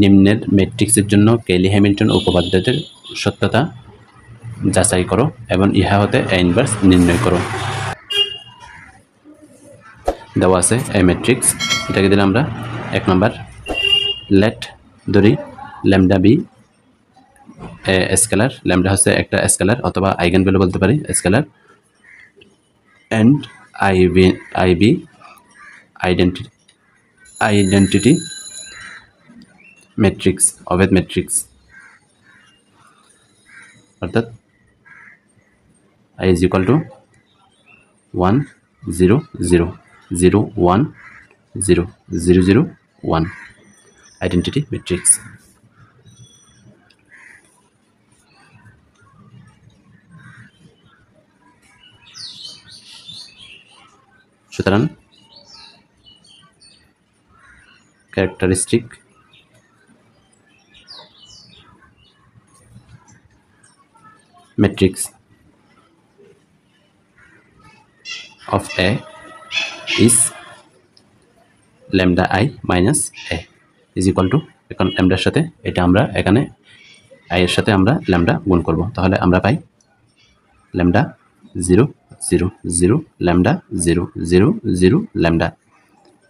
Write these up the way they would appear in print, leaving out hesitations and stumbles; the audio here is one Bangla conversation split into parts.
নিম্নের ম্যাট্রিক্সের জন্য কেলি হ্যামিল্টন উপপাদ্যের সত্যতা যাচাই করো এবং ইহা হতে এ ইনভার্স নির্ণয় করো। দেওয়া আছে এ ম্যাট্রিক্স, এটাকে দিলে আমরা 1 নম্বর লেট ধরি ল্যামডা বি স্কেলার, ল্যামডা হচ্ছে একটা স্কেলার অথবা আইগেন ভ্যালু বলতে পারি scalar, and I be identity matrix অভেদ ম্যাট্রিক্স, অর্থাৎ i is equal to 1 0 0 0 1 0 0 0 1 identity matrix. সুতরাং characteristic matrix of A is lambda I minus A is equal to, এখন ল্যামডার সাথে এটা আমরা এখানে I এর সাথে আমরা ল্যামডা গুণ করব, তাহলে আমরা পাই lambda 0 0 0 lambda 0 0 0 lambda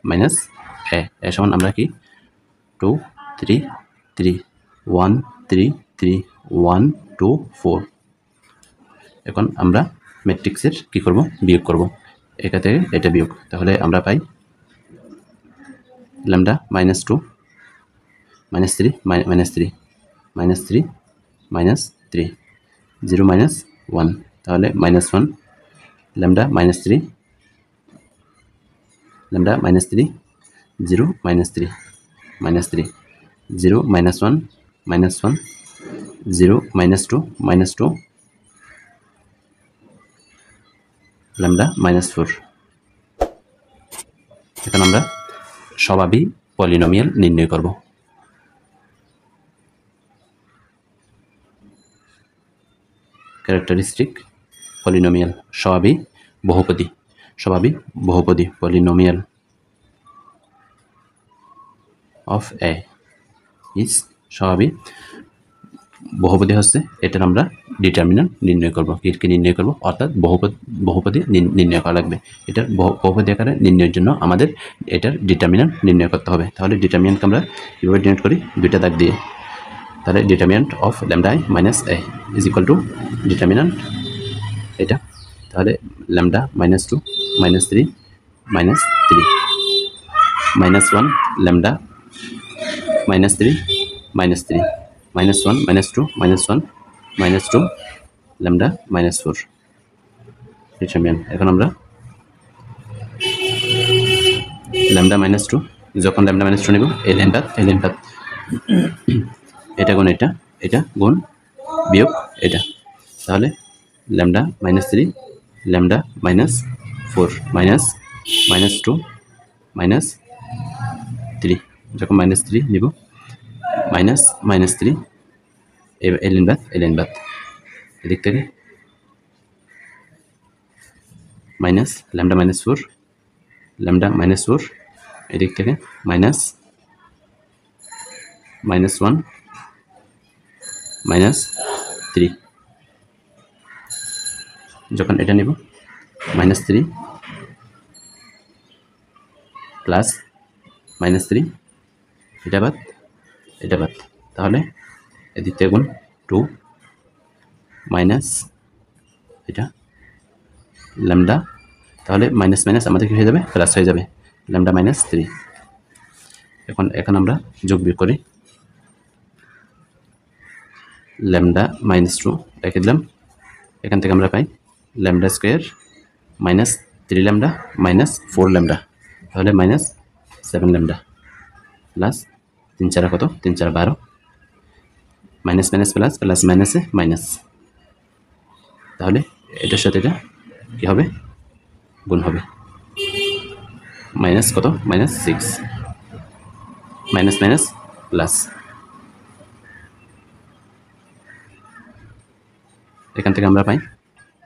minus A সমান আমরা কি 2 3 3 1 3 3 1 2 4। এখন আমরা ম্যাট্রিক্সের কি করব, বিয়োগ করব, এটা থেকে এটা বিয়োগ, তাহলে আমরা পাই lambda minus 2 minus 3 minus 3 minus 3 minus 3 0 minus 1, তাহলে minus 1 lambda minus 3 lambda minus 3 0 minus 3 minus 3 0 minus 1 minus 1 0 minus 2 minus 2 lambda minus 4। এখন আমরা স্বাভাবিক পলিনোমিয়াল নির্ণয় করব। ক্যারেক্টারিস্টিক পলিনোমিয়াল স্বাভাবিক বহুপদী পলিনোমিয়াল অফ এ ইজ স্বাভাবিক বহুপদী হচ্ছে, এটার আমরা ডিটারমিনেন্ট নির্ণয় করব। কি নির্ণয় করব, অর্থাৎ বহুপদী নির্ণয় করা লাগবে। এটার বহুপদী আকারে নির্ণয়ের জন্য আমাদের এটার ডিটারমিনেন্ট নির্ণয় করতে হবে। তাহলে ডিটারমিনেন্টকে আমরা কীভাবে ডিনোট করি, দুইটা দাগ দিয়ে। তাহলে determinant of lambda I minus A is equal two determinant এটা, তাহলে lambda minus 2 minus 3 minus 3 minus 1 lambda minus 3 minus 3 minus 1 minus 2 minus 1 minus 2 lambda minus 4 determinant. এখন আমরা ল্যামডা মাইনাস 2, যখন ল্যামডা মাইনাস 2 নেব এই লাইনটা এটা গুণ এটা গুণ বিয়োগ এটা, তাহলে lambda minus 3 lambda minus 4 minus minus 2 minus 3, যখন মাইনাস 3 নিব মাইনাস মাইনাস 3 এলেন বাদ এদিক থেকে minus lambda minus 4 lambda minus 4 এদিক থেকে মাইনাস মাইনাস 1 মাইনাস 3, যখন এটা নিব মাইনাস 3 প্লাস মাইনাস 3 এটা বাদ তাহলে এদিক থেকে গুণ 2 মাইনাস এটা ল্যামডা, তাহলে মাইনাস মাইনাস আমাদের কি হয়ে যাবে, প্লাস হয়ে যাবে ল্যামডা মাইনাস 3। এখন আমরা যোগ বিয়োগ করি, ল্যামডা মাইনাস 2 রেখে দিলাম, এখান থেকে আমরা পাই lambda square minus 3 lambda minus 4 lambda, তাহলে মাইনাস 7 ল্যামডা প্লাস 3 4 কত 3 4 12 মাইনাস মাইনাস প্লাস প্লাস মাইনাসে মাইনাস, তাহলে এটার সাথে এটা কী হবে, গুণ হবে, মাইনাস কত মাইনাস 6 মাইনাস মাইনাস প্লাস, এখান থেকে আমরা পাই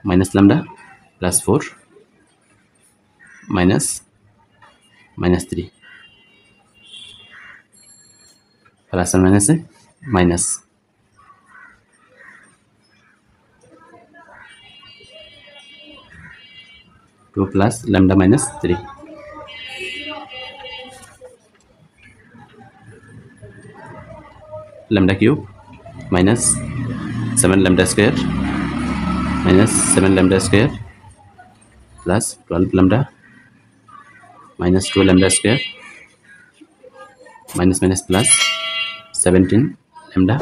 minus lambda plus 4 minus minus 3, plus আর মাইনাসে minus, to plus lambda minus 3, lambda cube minus 7 lambda square minus 7 lambda square plus 12 lambda minus 2 lambda square minus minus plus 17 lambda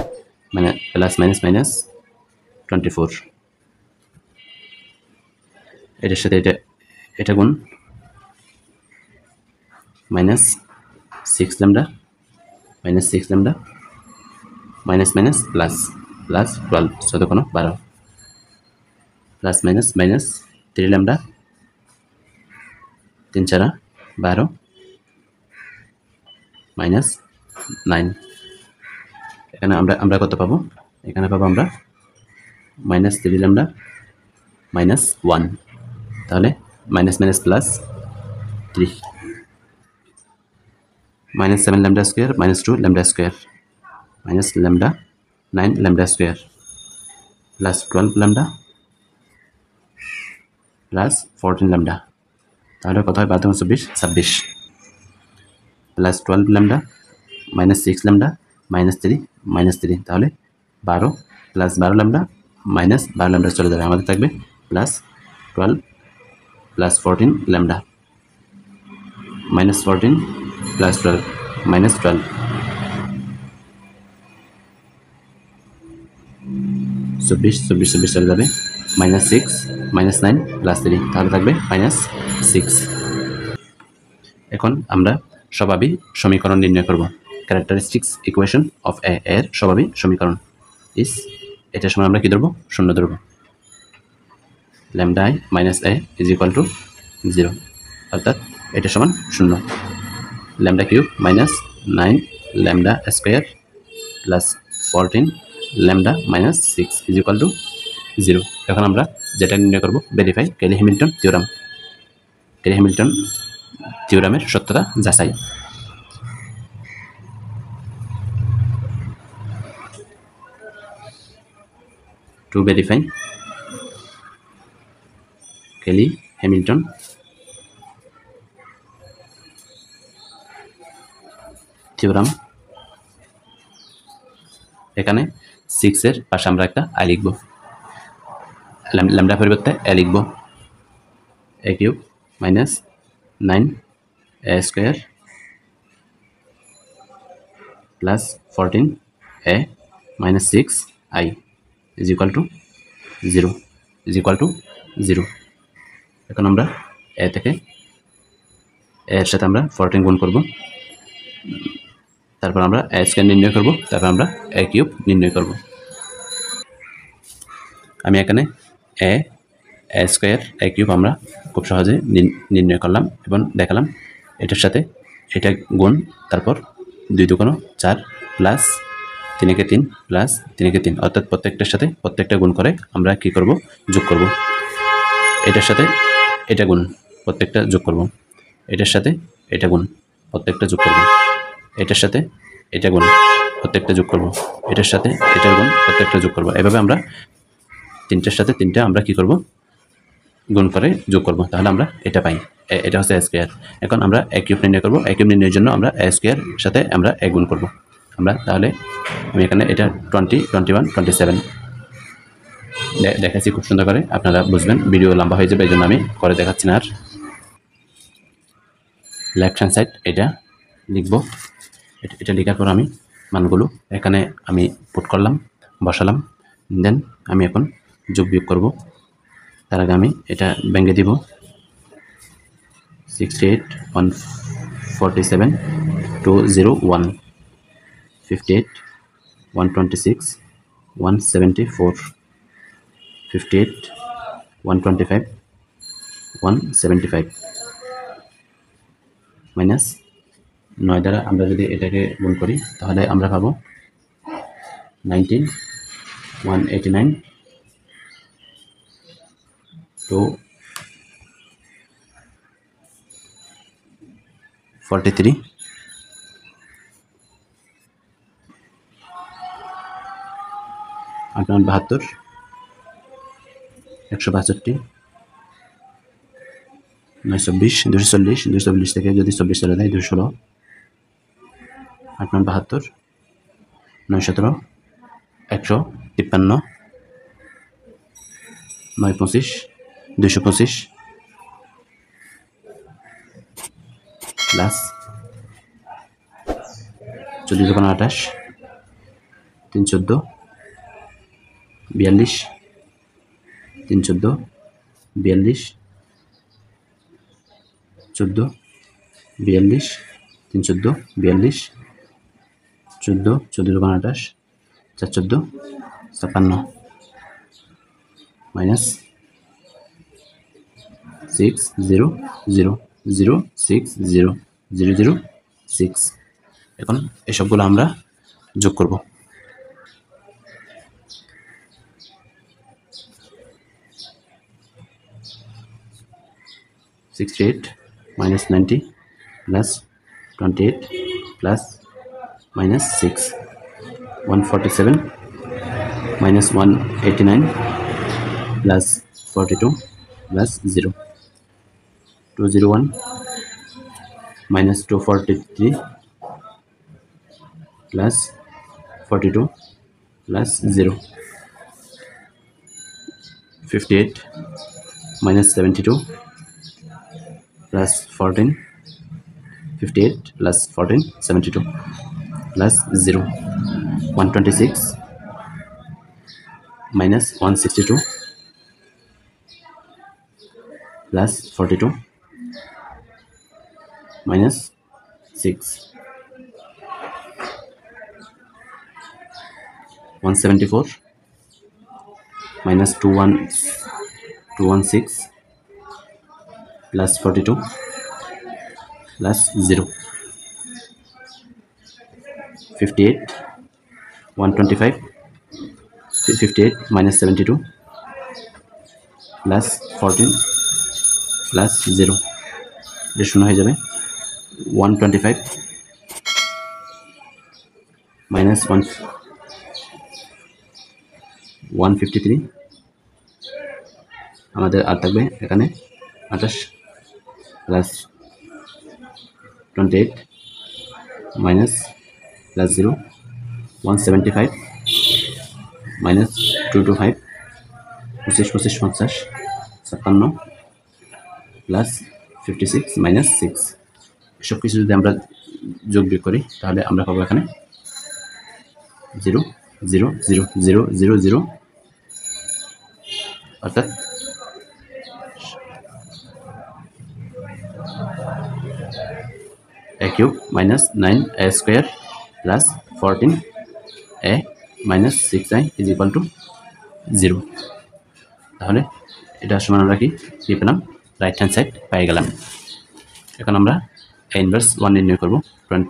মানে প্লাস মাইনাস মাইনাস 24, এটার সাথে এটা গুণ minus 6 lambda minus 6 lambda minus minus plus plus 12 14 12 plus minus minus 3 lambda 3 4 12 minus 9, এখানে আমরা কত পাবো? এখানে পাবো আমরা মাইনাস 3 ল্যামডা মাইনাস 1, তাহলে minus minus plus 3 minus 7 lambda square minus 2 lambda square minus lambda 9 lambda square plus 12 lambda plus 14 lambda, তাহলে কত হয়? 12 24 26 plus 12 lambda minus 6 lambda minus 3, তাহলে 12 প্লাস 12 ল্যামডা মাইনাস 12 ল্যামডা চলে যাবে, আমাদের থাকবে plus 12 plus 14 lambda minus 14 plus 12 minus 12, 24 চলে যাবে মাইনাস 6 মাইনাস 9 প্লাস 3, তাহলে থাকবে মাইনাস 6। এখন আমরা স্বভাবী সমীকরণ নির্ণয় করব। ক্যারেক্টারিস্টিক্স ইকুয়েশন অফ এ এর স্বভাবী সমীকরণ ইস, এটার সময় আমরা কি ধরবো? শূন্য ধরবো। Lambda I minus A is equal to 0, অর্থাৎ এটা সমান শূন্য। Lambda cube minus 9 lambda square plus 14 lambda minus 6 is equal to 0। এখন আমরা যেটা নির্ণয় করব, ভেরিফাই কেলি-হ্যামিল্টন থিওরাম। কেলি-হ্যামিল্টন থিওরামের সত্যতা যাচাই। টু ভেরিফাই কেলি-হ্যামিল্টন থিওরাম, এখানে 6 এর পাশে আমরা একটা আই লিখব, ল্যামডা পরিবর্তে এ লিখব। A cube minus 9 a square plus 14 a minus 6 i is equal to 0 এখন আমরা এ থেকে এর সাথে আমরা 14 গুণ করব, তারপর আমরা এ স্কোয়ার নির্ণয় করব, তারপর আমরা এ কিউব নির্ণয় করব। আমি এখানে এ স্কোয়ার এ কিউব আমরা খুব সহজে নির্ণয় করলাম এবং দেখালাম। এটার সাথে এটা গুণ, তারপর 2 2 4 প্লাস 3 × 3 প্লাস 3 × 3, অর্থাৎ প্রত্যেকটার সাথে প্রত্যেকটা গুণ করে আমরা কি করব? যোগ করব। এটার সাথে এটা গুণ, প্রত্যেকটা যোগ করব। এটার সাথে এটা গুণ, প্রত্যেকটা যোগ করব। এটার সাথে এটা গুণ, প্রত্যেকটা যোগ করব। এটার সাথে এটার গুণ, প্রত্যেকটা যোগ করব। এভাবে আমরা তিনটার সাথে তিনটা আমরা কি করব? গুণ করে যোগ করব, তাহলে আমরা এটা পাই। এটা হচ্ছে এ স্কোয়ার। এখন আমরা এ কিউব নির্ণয় করব। এ কিউব নির্ণয়ের জন্য আমরা এ স্কোয়ার সাথে আমরা এ গুণ করব। আমরা তাহলে আমি এখানে এটা 20 21 27 দেখাচ্ছি খুব সুন্দর করে, আপনারা বুঝবেন। ভিডিও লম্বা হয়ে যাবে, এই জন্য আমি করে দেখাচ্ছি না। আর লেফট হ্যান্ড সাইড এটা লিখব। এটা লেখার পর আমি মানগুলো এখানে আমি পুট করলাম, বসালাম। দেন আমি এখন যোগ বিয়োগ করব। তার আগে আমি এটা ভেঙে দিব। 68 147 201 58 126 174 58 125 175 মাইনাস 9 দ্বারা আমরা যদি এটাকে গুণ করি, তাহলে আমরা পাবো 19 189 2 43 8 9 72, 162, 924, 240, 240 থেকে যদি 24 চলে যায় 216, 8 9 72, 917, 153, 925, 225 প্লাস 40 28, 314, 42, 314, 42, 14, 42, 314, 42, 14, 14 28, 414, 56 মাইনাস 6 0 0 0 6 0 0 0 6। এখন এসবগুলো আমরা যোগ করব। -68 -90 plus 28 plus -6 147 -189 plus 42 plus 0 201 -243 plus 42 plus 0 58 -72 plus 14 58 plus 14 72 plus 0 126 minus 162 plus 42 minus 6 174 minus 216 plus 42 plus 0 58 125 58 minus 72 plus 14 plus 0 এটা শূন্য হয়ে যাবে 125 minus 153 আমাদের আর থাকবে এখানে 28 plus 28 minus plus 0 175 minus 225 25 25 50 57 plus 56 minus 6 সব কিছু যদি আমরা যোগ বিয়োগ করি তাহলে আমরা পাবো এখানে 0 0 0 0 0 0 অর্থাৎ a cube minus 9a square plus 14a minus 6i is equal to 0 তাহলে এটা সমান আমরা কি পেলাম রাইট হ্যান্ড সাইড পেয়ে গেলাম। এখন আমরা a ইনভার্স 1 নির্ণয় করব। টোয়েন্ট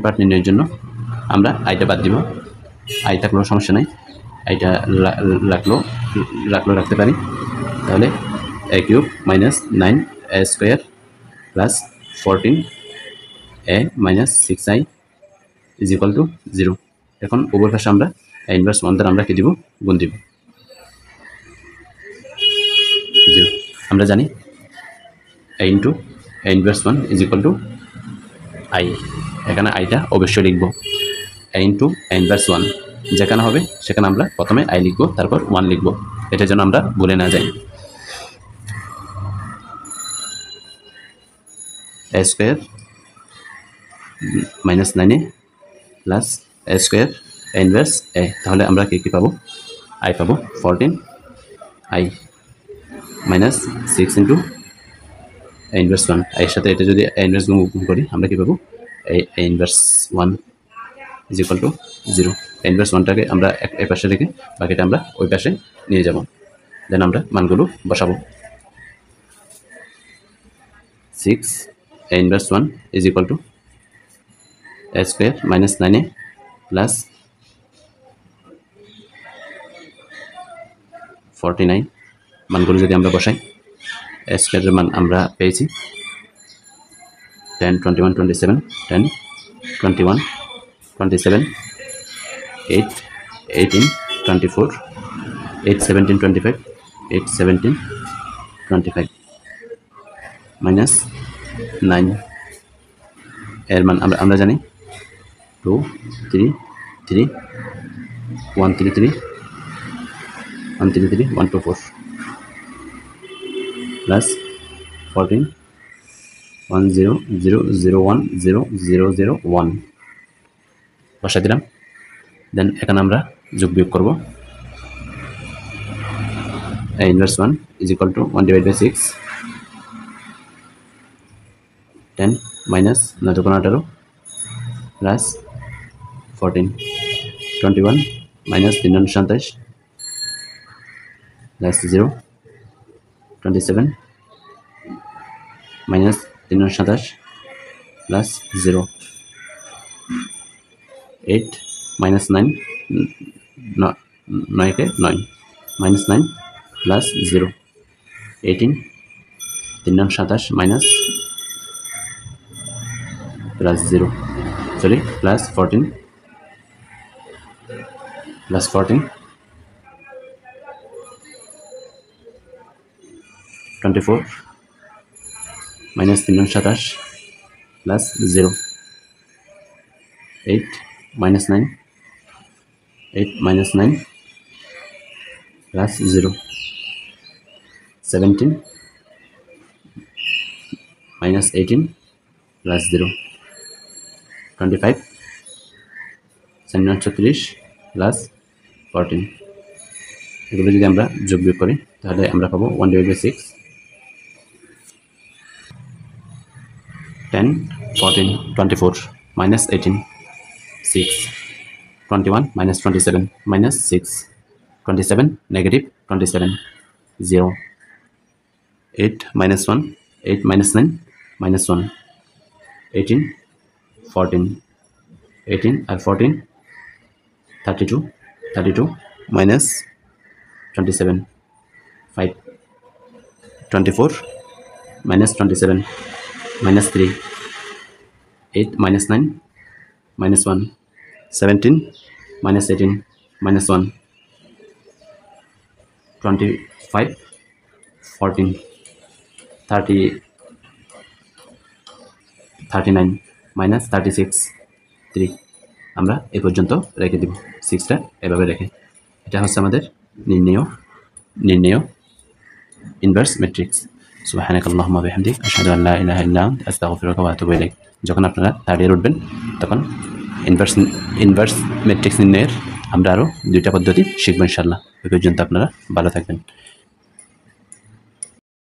পার্ট নির্ণয়ের জন্য আমরা আইটা বাদ দিব। আই থাকলেও সমস্যা নাই, আইটা রাখতে পারি। তাহলে a cube minus 9a square plus 14a minus 6i is equal to 0। এখন উভয় পাশে আমরা a ইনভার্স 1 দ্বারা আমরা কি দিব, গুণ দিব 0। আমরা জানি a into a inverse 1 is equal two i। এখানে আইটা অবশ্যই লিখব। a ইন্টু a ইনভার্স 1 যেখানে হবে সেখানে আমরা প্রথমে i লিখব, তারপর 1 লিখব, এটার জন্য আমরা ভুলে না যাই। a square minus 9a plus a square a inverse a, তাহলে আমরা কি পাবো, i পাবো 14i minus 6 into a inverse 1। এর সাথে এটা যদি a ইনভার্স গুণ করি আমরা কি পাবো, a inverse 1 is equal to 0। a inverse 1টাকে আমরা এই পাশে রেখে বাকিটা আমরা ওই পাশে নিয়ে যাব। দেন আমরা মানগুলো বসাবো। 6 a inverse 1 is equal two a square minus 9a plus 49। মানগুলো যদি আমরা বসাই, a স্কোয়ারের মান আমরা পেয়েছি 10 21 27 10 21 27 8 18 24 8 17 25 8 17 25 minus 9 এর মান আমরা জানি 2 3 3 1 3 3 1 3 3 1 2 4 plus 14 1 0 0 0 1 0 0 0 1 বসাই দিলাম। দেন এখানে আমরা যোগ বিয়োগ করব। a inverse 1 is equal to 1 divided by 6 10 minus 9 18 plus 14 21 minus 3 27 plus 0 27 minus 3 27 plus 0 8 minus 9 9 के 9 minus 9 plus 0 18 3 27 minus plus 0 sorry plus 14 plus 14 24 minus 3 27 plus 0 8 minus 9 8 minus 9 plus 0 17 minus 18 plus 0 25 37 plus 14 এগুলো যদি আমরা যোগ বিয়োগ করি তাহলে আমরা পাবো 1 divided by 6 10 14 24 minus 18 6 21 minus 27 minus 6 27 negative 27 0 8 minus 1 8 minus 9 minus 1 18 14 18 R 14 32 32 minus 27 5 24 minus 27 minus 3 8 minus 9 minus 1 17 minus 18 minus 1 25 14 30 39 minus 36 3 আমরা এই পর্যন্ত রেখে দিব 6টা এভাবে রেখে এটা হচ্ছে আমাদের নির্ণেয় ইনভার্স ম্যাট্রিক্স সুবহানাকাল্লাহুম্মা বিহামদিক আশহাদু আল লা ইলাহা ইল্লা আনতা আস্তাগফিরুকা ওয়া আতুবু ইলাইক যখন আপনারা থার্ড ইয়ার উঠবেন তখন ইনভার্স ম্যাট্রিক্স নির্ণয়ের আমরা আরও 2টা পদ্ধতি শিখব ইনশাআল্লাহ। ওই পর্যন্ত আপনারা ভালো থাকবেন।